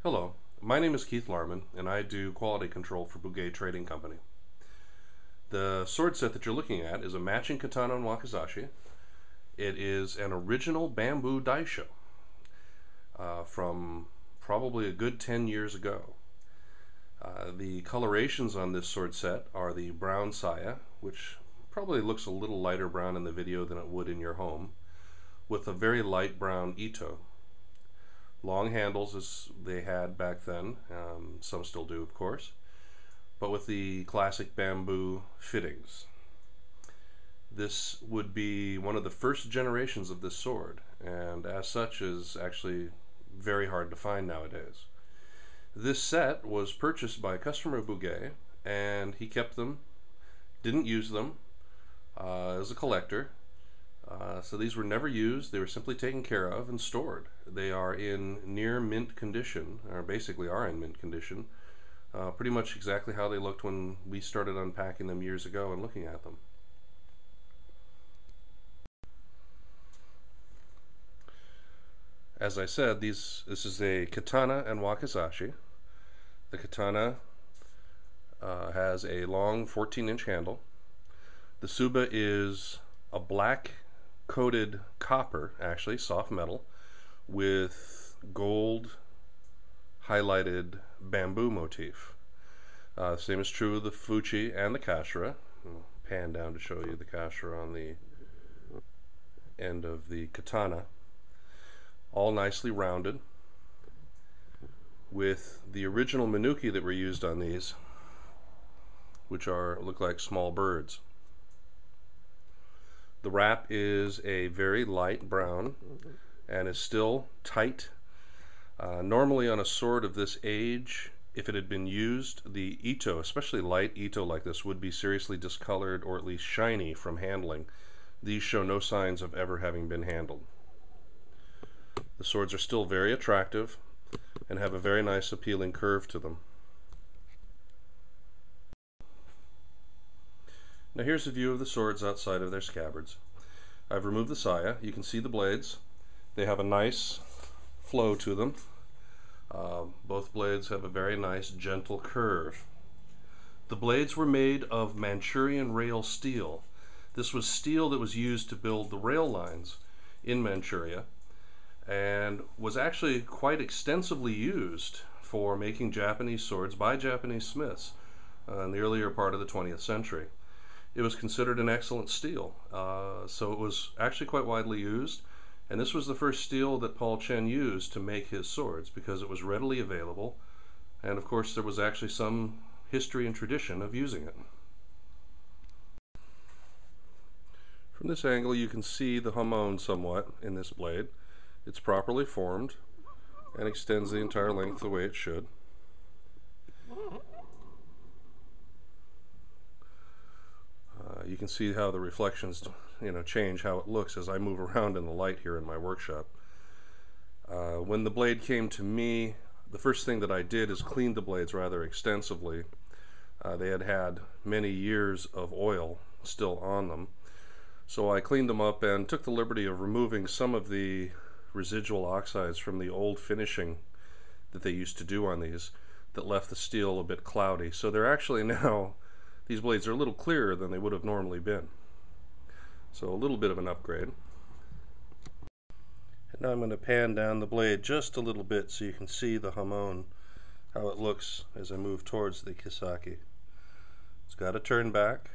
Hello, my name is Keith Larman, and I do quality control for Bugei Trading Company. The sword set that you're looking at is a matching katana and wakizashi. It is an original bamboo Daisho from probably a good 10 years ago. The colorations on this sword set are the brown saya, which probably looks a little lighter brown in the video than it would in your home, with a very light brown ito. Long handles as they had back then, some still do of course, but with the classic bamboo fittings. This would be one of the first generations of this sword, and as such is actually very hard to find nowadays. This set was purchased by a customer of Bugei, and he kept them, didn't use them, as a collector. So these were never used, they were simply taken care of and stored. They are in near mint condition, or basically are in mint condition, pretty much exactly how they looked when we started unpacking them years ago and looking at them. As I said, this is a katana and wakizashi. The katana has a long 14-inch handle. The tsuba is a black coated copper, actually soft metal, with gold highlighted bamboo motif. Same is true of the fuchi and the kashira. I'll pan down to show you the kashira on the end of the katana. All nicely rounded, with the original manuki that were used on these, which look like small birds. The wrap is a very light brown and is still tight. Normally on a sword of this age, if it had been used, the ito, especially light ito like this, would be seriously discolored or at least shiny from handling. These show no signs of ever having been handled. The swords are still very attractive and have a very nice appealing curve to them. Now here's a view of the swords outside of their scabbards. I've removed the saya. You can see the blades. They have a nice flow to them. Both blades have a very nice gentle curve. The blades were made of Manchurian rail steel. This was steel that was used to build the rail lines in Manchuria, and was actually quite extensively used for making Japanese swords by Japanese smiths in the earlier part of the 20th century. It was considered an excellent steel, so it was actually quite widely used, and this was the first steel that Paul Chen used to make his swords because it was readily available, and of course there was actually some history and tradition of using it. From this angle you can see the hamon somewhat in this blade. It's properly formed and extends the entire length the way it should. You can see how the reflections, change how it looks as I move around in the light here in my workshop. When the blade came to me, the first thing that I did is clean the blades rather extensively. They had had many years of oil still on them, so I cleaned them up and took the liberty of removing some of the residual oxides from the old finishing that they used to do on these that left the steel a bit cloudy. So they're actually now, these blades are a little clearer than they would have normally been. So a little bit of an upgrade. And now I'm going to pan down the blade just a little bit so you can see the hamon, how it looks as I move towards the kisaki. It's got to turn back.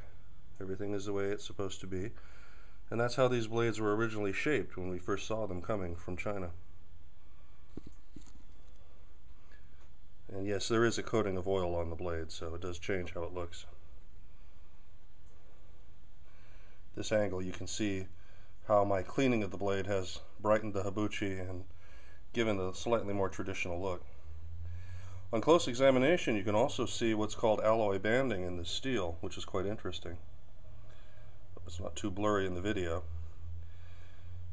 Everything is the way it's supposed to be. And that's how these blades were originally shaped when we first saw them coming from China. And yes, there is a coating of oil on the blade, so it does change how it looks. This angle you can see how my cleaning of the blade has brightened the habuchi and given a slightly more traditional look. On close examination you can also see what's called alloy banding in this steel, which is quite interesting. It's not too blurry in the video.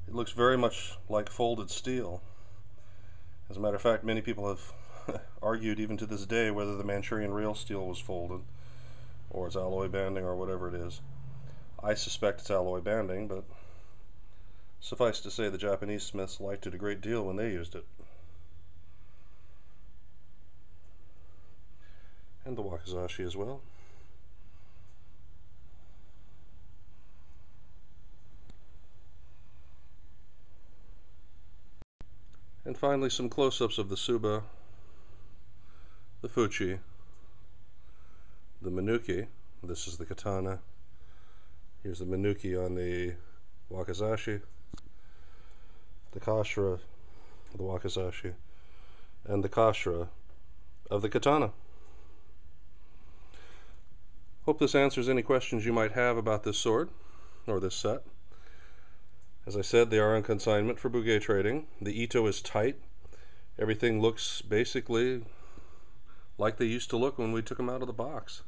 It looks very much like folded steel. As a matter of fact, many people have argued even to this day whether the Manchurian rail steel was folded or it's alloy banding or whatever it is. I suspect it's alloy banding, but suffice to say the Japanese smiths liked it a great deal when they used it. wakizashi as well. And finally, some close-ups of the tsuba, the fuchi, the minuki. This is the katana. Here's the minuki on the wakizashi, the kashira of the wakizashi, and the kashira of the katana. Hope this answers any questions you might have about this sword, or this set. As I said, they are on consignment for Bugei trading. The ito is tight. Everything looks basically like they used to look when we took them out of the box.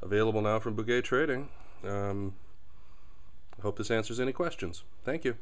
Available now from Bugei Trading. I hope this answers any questions. Thank you.